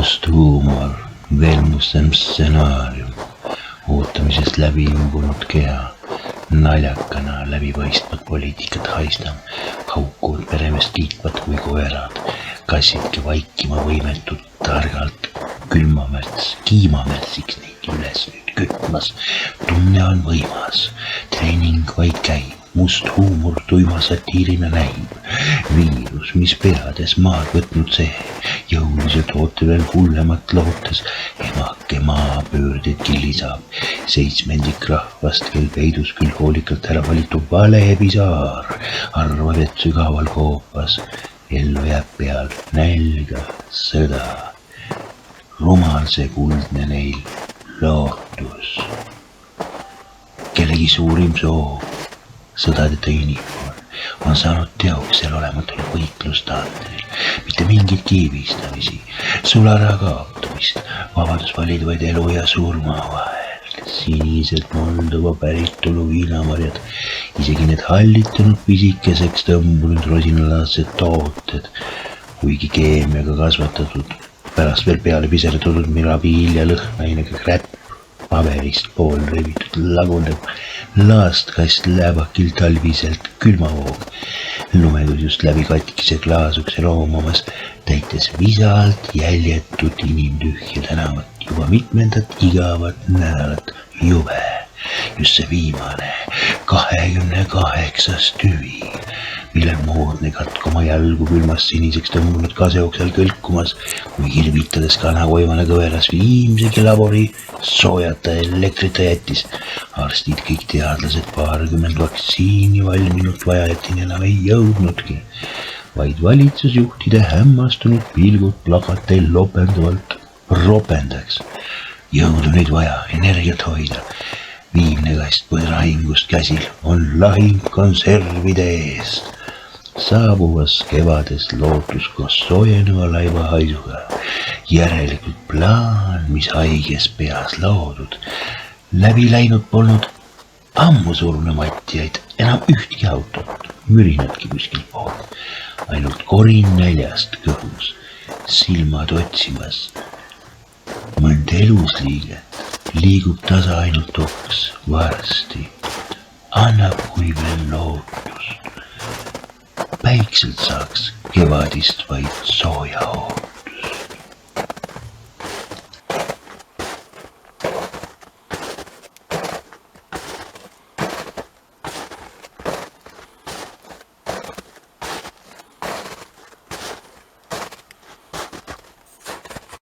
Must huumor, veel mustem stsenaarium, ootamisest läbi imbunud keha, naljakana läbipaistvat poliitikat haistam, haukuvad peremeest kiitvad kui koerad, kassidki vaikima võimetud targalt, kiimamärtsiks neid üles nüüd kütmas, tunne on võimas, treening vaid käib, must huumor tuima satiirina näib, viirus, mis peades maad võtnud see, jõuliselt oote veel hullemat lootes, emake maapöördeidki lisab, 7 rahvast, kel peidus küll hoolikalt ära valitub valepisaar, arvab, et sügaval koopas, ellu jääb peal nälga, sõda, rumal see kuldne neil lootus, kellegi suurim soov, sõdadeta uniform on saanud teoks seal olematul võitlustandril, mitte mingit kiibistamisi, sularaha kaotamist, vabadus valida vaid elu ja surma vahel, sinised Moldova päritolu viinamarjad, isegi need hallitunud pisikeseks tõmbunud rosinalaadsed tooted, kuigi keemiaga kasvatatud, pärast veel peale piserdatud mirabiil ja lõhnainega kräpp, paberist pool rebitud laguneb laastkast läbakil talviselt külmavoog, lumetud just läbi katkise klaasukse roomamas, täites visalt jäljetud inimtühja tänavat juba mitmendat igavat nädalat, jube, just see viimane 28. tüvi, millel moodne katk oma jalgu külmast siniseks tõmbunud kaseoksel kõlkumas, kui hirvitades kanakoivane kõveras viimsegi labori soojata elektrita jättis. Arstid, kõik teadlased, 20 vaktsiini valminut vajajatini enam ei jõudnudki, vaid valitsusjuhtide hämmastunud pilgud plakateil lopendavalt ropendaks. Jõudu nüüd vaja, energiat hoida. Viimne kast põdrahingust käsil on lahing konservide eest. Saabuvas kevades lootus koos soojeneva laiva haisuga, järelikult plaan, mis haiges peas loodud, läbi läinud polnud ammu surnumatjaid, enam ühtki autot, mürinadki kuskil pool, ainult korin näljast kõhus, silmad otsimas. Mõnd elusliiget liigub tasa ainult oks, varsti annab kui veel lootust. Päikselt saaks kevadist vaid sooja hoog.